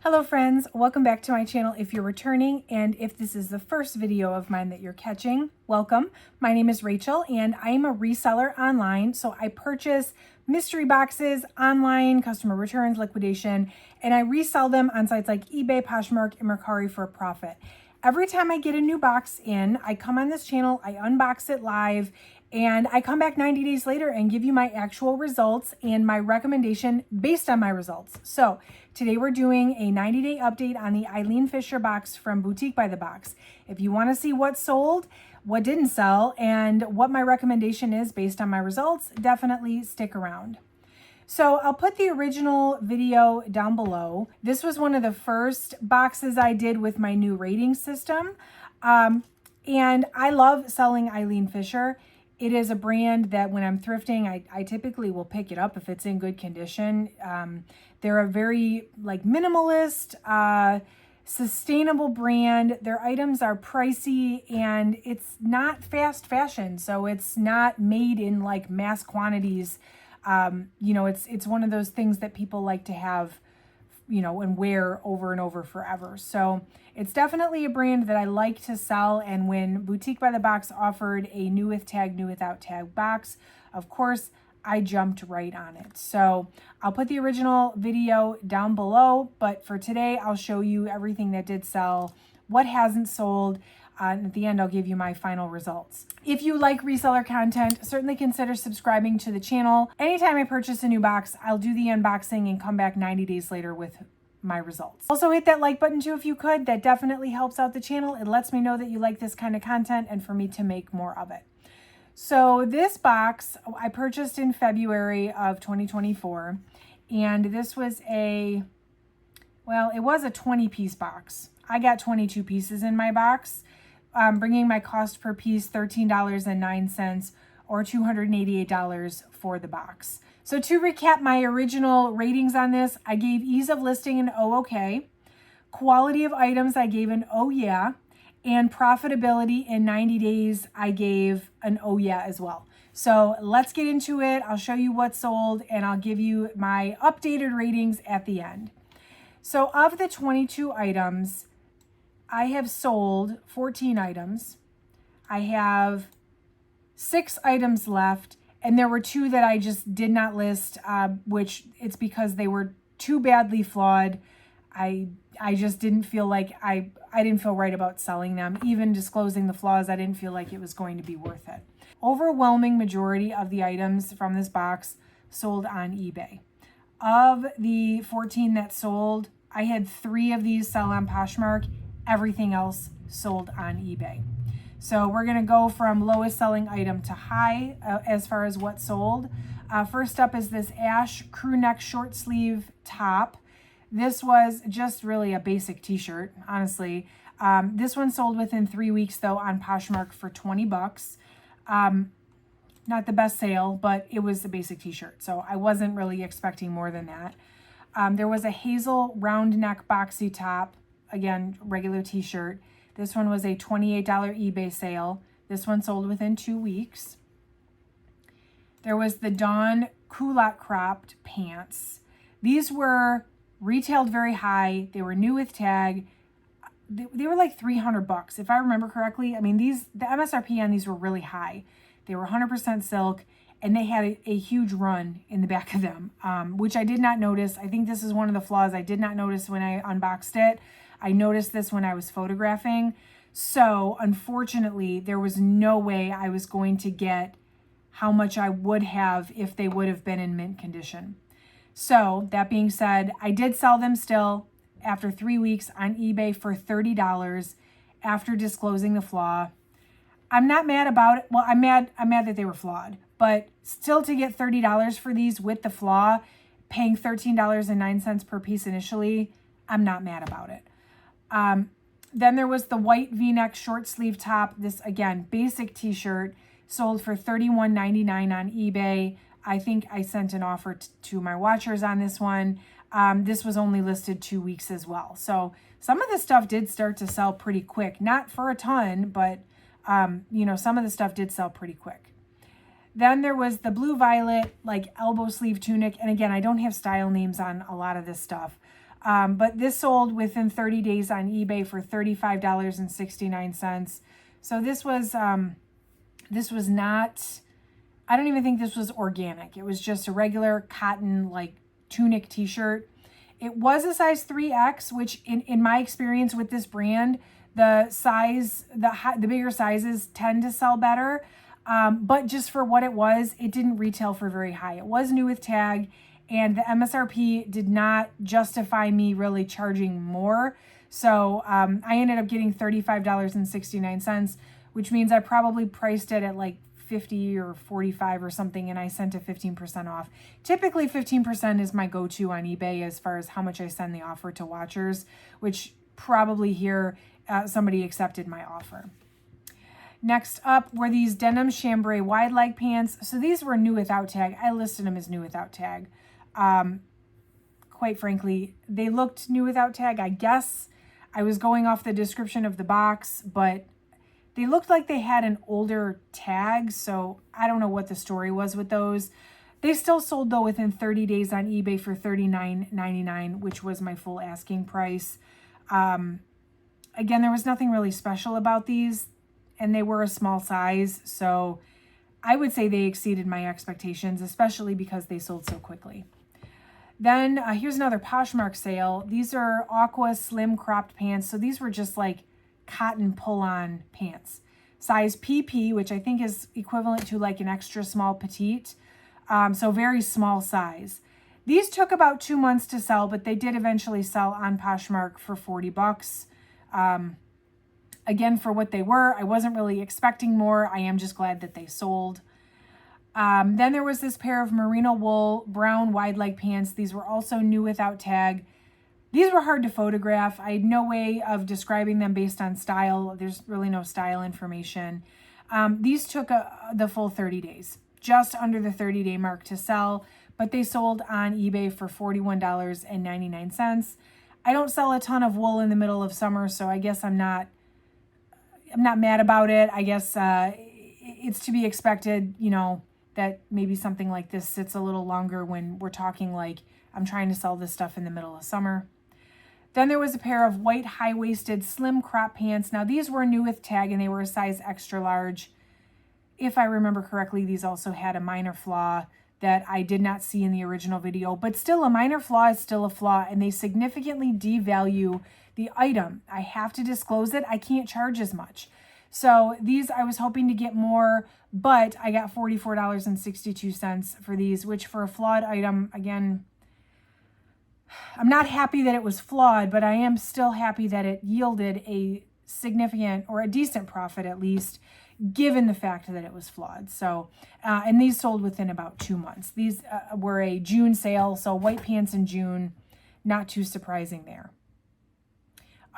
Hello friends, welcome back to my channel if you're returning, and if this is the first video of mine that you're catching, welcome. My name is Rachel and I am a reseller online, so I purchase mystery boxes online, customer returns, liquidation, and I resell them on sites like eBay, Poshmark, and Mercari for a profit. Every time I get a new box in, I come on this channel, I unbox it live, and I come back 90 days later and give you my actual results and my recommendation based on my results. So today we're doing a 90-day update on the Eileen Fisher box from Boutique by the Box. If you want to see what sold, what didn't sell, and what my recommendation is based on my results, definitely stick around. So I'll put the original video down below. This was one of the first boxes I did with my new rating system. And I love selling Eileen Fisher. It is a brand that when I'm thrifting, I typically will pick it up if it's in good condition. They're a very minimalist, sustainable brand. Their items are pricey and it's not fast fashion. So it's not made in mass quantities. It's one of those things that people like to have, and wear over and over forever. So it's definitely a brand that I like to sell. And when Boutique by the Box offered a new with tag, new without tag box, of course, I jumped right on it. So I'll put the original video down below, but for today, I'll show you everything that did sell, what hasn't sold, and at the end, I'll give you my final results. If you like reseller content, certainly consider subscribing to the channel. Anytime I purchase a new box, I'll do the unboxing and come back 90 days later with my results. Also hit that like button too if you could. That definitely helps out the channel. It lets me know that you like this kind of content and for me to make more of it. So this box I purchased in February of 2024, and this was it was a 20-piece box. I got 22 pieces in my box, bringing my cost per piece $13.09 or $288 for the box. So to recap my original ratings on this, I gave ease of listing an "oh okay," quality of items I gave an "oh yeah," and profitability in 90 days I gave an "oh yeah" as well. So let's get into it. I'll show you what sold and I'll give you my updated ratings at the end. So of the 22 items, I have sold 14 items. I have 6 items left, and there were 2 that I just did not list, which it's because they were too badly flawed. I just didn't feel like I didn't feel right about selling them. Even disclosing the flaws, I didn't feel like it was going to be worth it. Overwhelming majority of the items from this box sold on eBay. Of the 14 that sold, I had 3 of these sell on Poshmark. Everything else sold on eBay. So we're going to go from lowest selling item to high as far as what sold. First up is this ash crew neck short sleeve top. This was just really a basic t-shirt, honestly. This one sold within 3 weeks though on Poshmark for 20 bucks. Not the best sale, but it was a basic t-shirt. So I wasn't really expecting more than that. There was a hazel round neck boxy top. Again, regular t-shirt. This one was a $28 eBay sale. This one sold within 2 weeks. There was the Dawn culotte cropped pants. These were retailed very high. They were new with tag. They were like 300 bucks, if I remember correctly. I mean, the MSRP on these were really high. They were 100% silk, and they had a huge run in the back of them, which I did not notice. I think this is one of the flaws I did not notice when I unboxed it. I noticed this when I was photographing. So unfortunately, there was no way I was going to get how much I would have if they would have been in mint condition. So that being said, I did sell them still after 3 weeks on eBay for $30 after disclosing the flaw. I'm not mad about it. Well, I'm mad that they were flawed, but still to get $30 for these with the flaw, paying $13.09 per piece initially, I'm not mad about it. Then there was the white V-neck short sleeve top. This, again, basic t-shirt, sold for $31.99 on eBay. I think I sent an offer to my watchers on this one. This was only listed 2 weeks as well. So some of the stuff did start to sell pretty quick. Not for a ton, but, some of the stuff did sell pretty quick. Then there was the blue violet, elbow sleeve tunic. And again, I don't have style names on a lot of this stuff. But this sold within 30 days on eBay for $35.69. So this was not, I don't even think this was organic. It was just a regular cotton like tunic t-shirt. It was a size 3X, which in my experience with this brand, the bigger sizes tend to sell better. But just for what it was, it didn't retail for very high. It was new with tag, and the MSRP did not justify me really charging more. So I ended up getting $35.69, which means I probably priced it at like 50 or 45 or something, and I sent a 15% off. Typically 15% is my go-to on eBay as far as how much I send the offer to watchers, which probably here somebody accepted my offer. Next up were these denim chambray wide leg pants. So these were new without tag. I listed them as new without tag. Quite frankly, they looked new without tag. I guess I was going off the description of the box, but they looked like they had an older tag. So I don't know what the story was with those. They still sold though within 30 days on eBay for $39.99, which was my full asking price. Again, there was nothing really special about these, and they were a small size. So I would say they exceeded my expectations, especially because they sold so quickly. Then here's another Poshmark sale. These are Aqua Slim cropped pants. So these were just like cotton pull-on pants. Size PP, which I think is equivalent to like an extra small petite. So very small size. These took about 2 months to sell, but they did eventually sell on Poshmark for $40. Again, for what they were, I wasn't really expecting more. I am just glad that they sold. Then there was this pair of merino wool brown wide leg pants. These were also new without tag. These were hard to photograph. I had no way of describing them based on style. There's really no style information. These took the full 30 days, just under the 30-day mark to sell, but they sold on eBay for $41.99. I don't sell a ton of wool in the middle of summer, so I guess I'm not mad about it. I guess it's to be expected, you know, that maybe something like this sits a little longer when we're talking like I'm trying to sell this stuff in the middle of summer. Then there was a pair of white high-waisted slim crop pants. Now these were new with tag and they were a size extra large. If I remember correctly, these also had a minor flaw that I did not see in the original video, but still a minor flaw is still a flaw, and they significantly devalue the item. I have to disclose it. I can't charge as much. So these I was hoping to get more, but I got $44.62 for these, which for a flawed item, again, I'm not happy that it was flawed, but I am still happy that it yielded a significant or a decent profit at least, given the fact that it was flawed. So, and these sold within about 2 months. These were a June sale, so white pants in June, not too surprising there.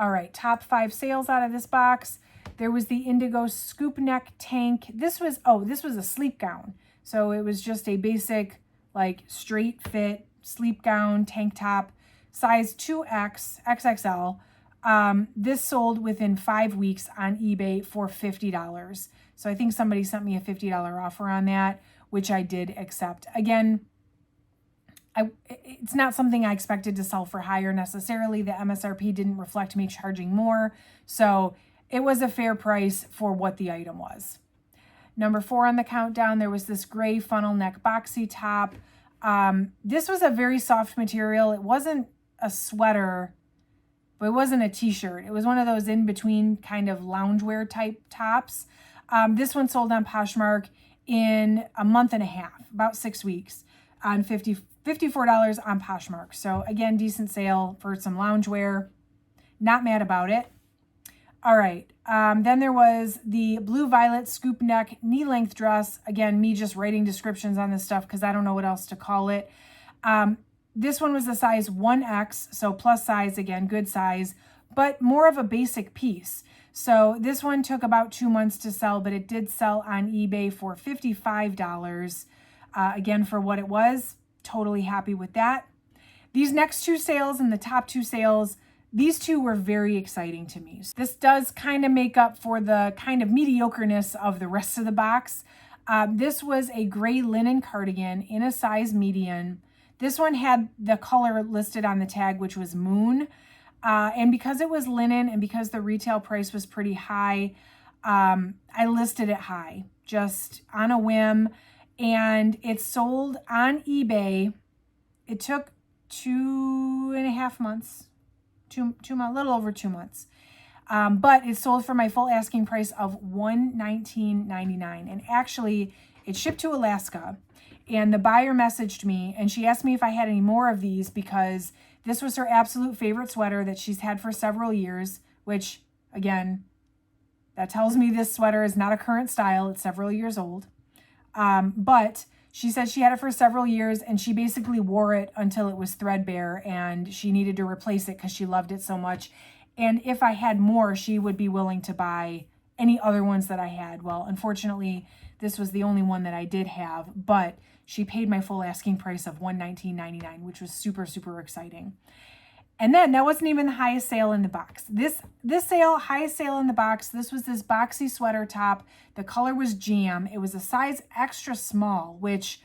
All right, top 5 sales out of this box. There was the indigo scoop neck tank. This was a sleep gown. So it was just a basic, like straight fit sleep gown, tank top, size 2X, XXL. This sold within 5 weeks on eBay for $50. So I think somebody sent me a $50 offer on that, which I did accept. Again, it's not something I expected to sell for higher necessarily. The MSRP didn't reflect me charging more. So it was a fair price for what the item was. Number 4 on the countdown, there was this gray funnel neck boxy top. This was a very soft material. It wasn't a sweater, but it wasn't a t-shirt. It was one of those in-between kind of loungewear type tops. This one sold on Poshmark in a month and a half, about 6 weeks, on $54 on Poshmark. So again, decent sale for some loungewear. Not mad about it. All right. Then there was the blue violet scoop neck knee length dress. Again, me just writing descriptions on this stuff because I don't know what else to call it. This one was a size 1X, so plus size, again, good size, but more of a basic piece. So this one took about 2 months to sell, but it did sell on eBay for $55. Again, for what it was, totally happy with that. These next 2 sales and the top 2 sales, these 2 were very exciting to me. So this does kind of make up for the kind of mediocreness of the rest of the box. This was a gray linen cardigan in a size medium. This one had the color listed on the tag, which was Moon. And because it was linen and because the retail price was pretty high, I listed it high, just on a whim. And it sold on eBay. It took 2.5 months, a little over 2 months. But it sold for my full asking price of $119.99. And actually, it shipped to Alaska. And the buyer messaged me and she asked me if I had any more of these because this was her absolute favorite sweater that she's had for several years, which, again, that tells me this sweater is not a current style. It's several years old. But she said she had it for several years and she basically wore it until it was threadbare and she needed to replace it because she loved it so much. And if I had more, she would be willing to buy any other ones that I had. Well, unfortunately, this was the only one that I did have, but she paid my full asking price of $119.99, which was super, super exciting. And then that wasn't even the highest sale in the box. This highest sale in the box, this was this boxy sweater top. The color was jam. It was a size extra small, which,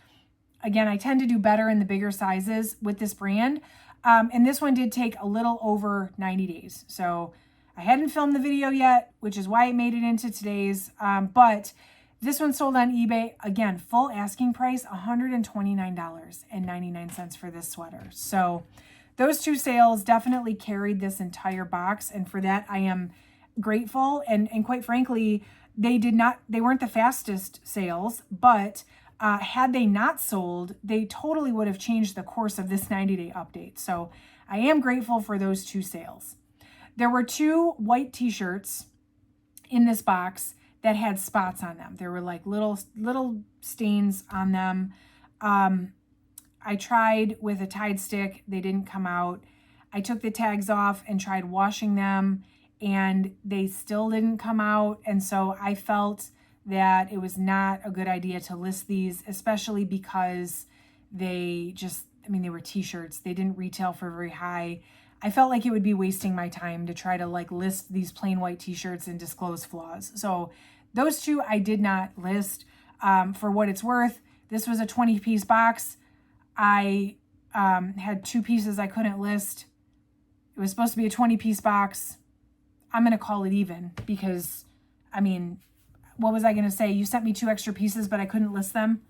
again, I tend to do better in the bigger sizes with this brand. And this one did take a little over 90 days. So I hadn't filmed the video yet, which is why it made it into today's. But this one sold on eBay. Again, full asking price, $129.99 for this sweater. So those two sales definitely carried this entire box. And for that, I am grateful. And quite frankly, they weren't the fastest sales, but had they not sold, they totally would have changed the course of this 90-day update. So I am grateful for those two sales. There were 2 white t-shirts in this box that had spots on them. There were like little stains on them. I tried with a Tide stick. They didn't come out. I took the tags off and tried washing them and they still didn't come out. And so I felt that it was not a good idea to list these, especially because they were t-shirts. They didn't retail for very high. I felt like it would be wasting my time to try to list these plain white t-shirts and disclose flaws. So those 2 I did not list. For what it's worth, this was a 20-piece box. I had 2 pieces I couldn't list. It was supposed to be a 20-piece box. I'm going to call it even because, what was I going to say? You sent me 2 extra pieces, but I couldn't list them.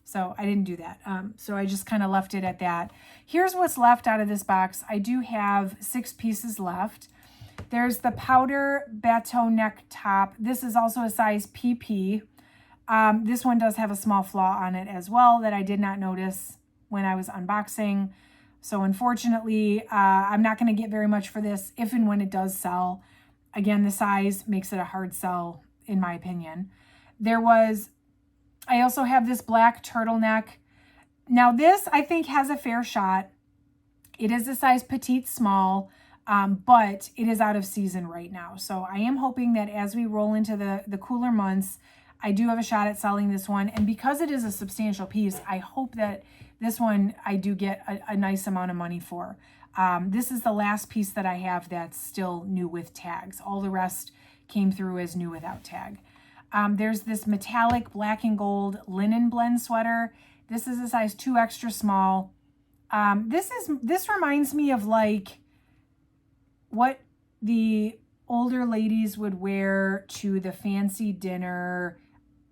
So I didn't do that. So I just kind of left it at that. Here's what's left out of this box. I do have 6 pieces left. There's the powder bateau neck top. This is also a size PP. This one does have a small flaw on it as well that I did not notice when I was unboxing. So unfortunately, I'm not going to get very much for this if and when it does sell. Again, the size makes it a hard sell, in my opinion. I also have this black turtleneck. Now this, I think, has a fair shot. It is a size petite small, but it is out of season right now. So I am hoping that as we roll into the cooler months, I do have a shot at selling this one. And because it is a substantial piece, I hope that this one I do get a nice amount of money for. This is the last piece that I have that's still new with tags. All the rest came through as new without tag. There's this metallic black and gold linen blend sweater. This is a size 2 extra small. This reminds me of what the older ladies would wear to the fancy dinner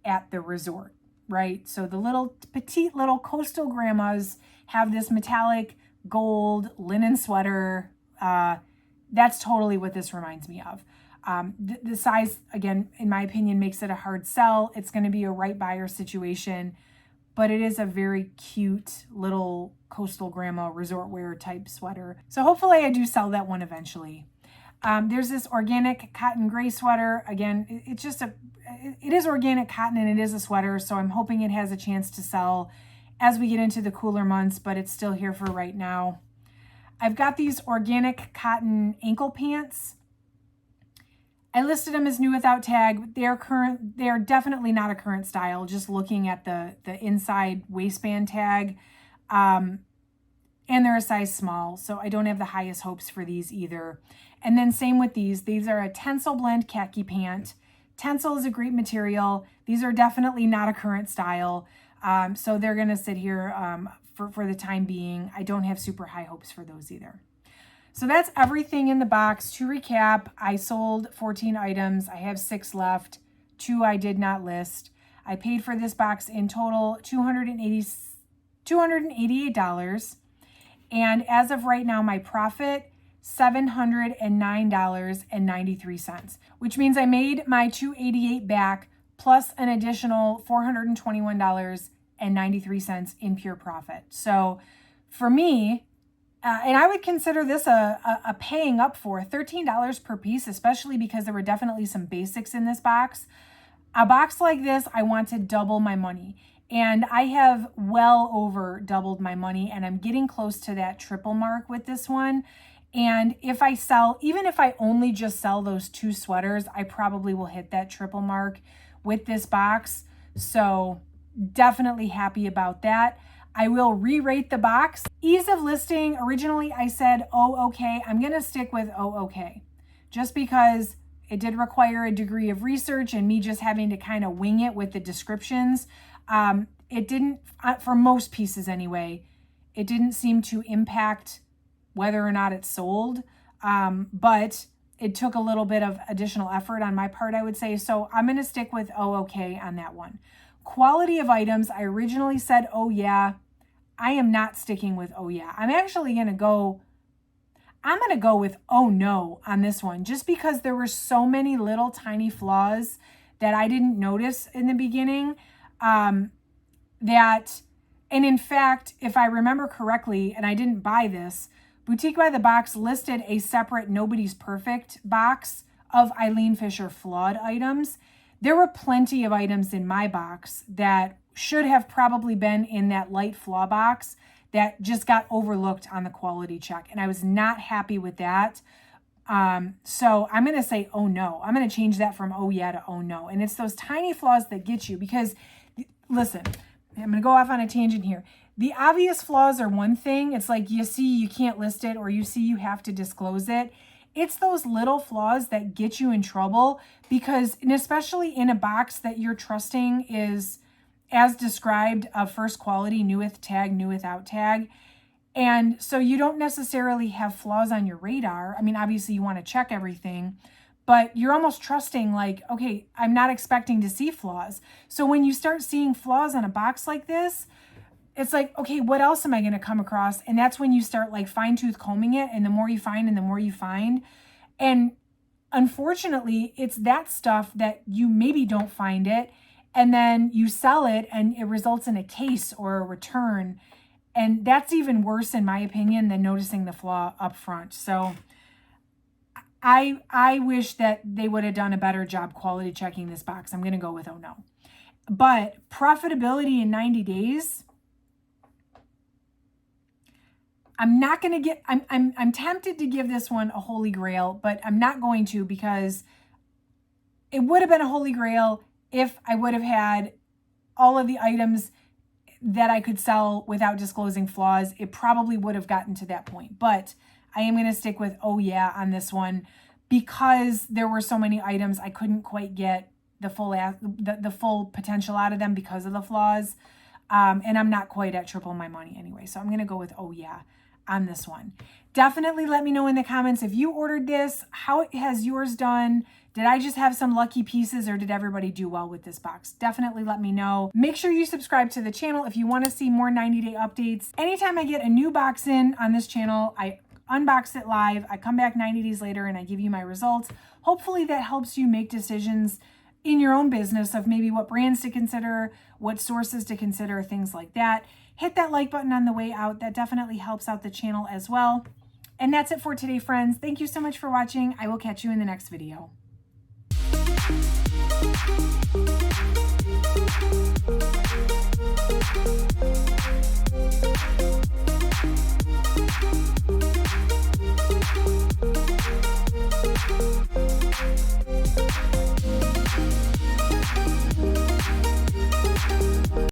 at the resort, right? So the petite little coastal grandmas have this metallic gold linen sweater. That's totally what this reminds me of. The size, again, in my opinion, makes it a hard sell. It's going to be a right buyer situation, but it is a very cute little coastal grandma resort wear type sweater. So hopefully I do sell that one eventually. There's this organic cotton gray sweater. Again, it is organic cotton and it is a sweater. So I'm hoping it has a chance to sell as we get into the cooler months, but it's still here for right now. I've got these organic cotton ankle pants. I listed them as new without tag. They are definitely not a current style, just looking at the inside waistband tag. And they're a size small, so I don't have the highest hopes for these either. And then same with these. These are a Tencel blend khaki pant. Tencel is a great material. These are definitely not a current style. So they're going to sit here for the time being. I don't have super high hopes for those either. So that's everything in the box. To recap, I sold 14 items. I have 6 left. 2 I did not list. I paid for this box in total $288. And as of right now, my profit, $709.93, which means I made my $288 back plus an additional $421.93 in pure profit. So for me, and I would consider this a paying up for $13 per piece, especially because there were definitely some basics in this box. A box like this, I want to double my money. And I have well over doubled my money, and I'm getting close to that triple mark with this one. And if I sell, even if I only just sell those 2 sweaters, I probably will hit that triple mark with this box. So definitely happy about that. I will re-rate the box. Ease of listing, originally I said, oh, okay. I'm going to stick with, oh, okay. Just because it did require a degree of research and me just having to kind of wing it with the descriptions. It didn't, for most pieces anyway, it didn't seem to impact whether or not it's sold. But it took a little bit of additional effort on my part, I would say. So I'm going to stick with, oh, okay on that one. Quality of items, I originally said, oh yeah. I am not sticking with, oh yeah. I'm going to go with, oh no on this one, just because there were so many little tiny flaws that I didn't notice in the beginning. And in fact, if I remember correctly, and I didn't buy this, Boutique by the Box listed a separate Nobody's Perfect box of Eileen Fisher flawed items. There were plenty of items in my box that should have probably been in that light flaw box that just got overlooked on the quality check. And I was not happy with that. So I'm going to say, oh no. I'm going to change that from oh yeah to oh no. And it's those tiny flaws that get you, because listen, I'm going to go off on a tangent here. The obvious flaws are one thing. It's like you see you can't list it, or you see you have to disclose it. It's those little flaws that get you in trouble, because, and especially in a box that you're trusting is, as described, a first quality, new with tag, new without tag. And so you don't necessarily have flaws on your radar. I mean, obviously you want to check everything, but you're almost trusting like, okay, I'm not expecting to see flaws. So when you start seeing flaws on a box like this, it's like, okay, what else am I going to come across? And that's when you start like fine tooth combing it. And the more you find and the more you find. And unfortunately, it's that stuff that you maybe don't find it. And then you sell it and it results in a case or a return. And that's even worse, in my opinion, than noticing the flaw up front. So I wish that they would have done a better job quality checking this box. I'm going to go with oh no. But profitability in 90 days, I'm tempted to give this one a holy grail, but I'm not going to, because it would have been a holy grail if I would have had all of the items that I could sell without disclosing flaws. It probably would have gotten to that point, but I am going to stick with oh yeah on this one, because there were so many items I couldn't quite get the full potential out of them because of the flaws. And I'm not quite at triple my money anyway. So I'm going to go with oh yeah on this one. Definitely let me know in the comments if you ordered this, how has yours done? Did I just have some lucky pieces, or did everybody do well with this box? Definitely let me know. Make sure you subscribe to the channel if you want to see more 90-day updates. Anytime I get a new box in on this channel, I unbox it live. I come back 90 days later and I give you my results. Hopefully that helps you make decisions in your own business of maybe what brands to consider, what sources to consider, things like that. Hit that like button on the way out. That definitely helps out the channel as well. And that's it for today, friends. Thank you so much for watching. I will catch you in the next video.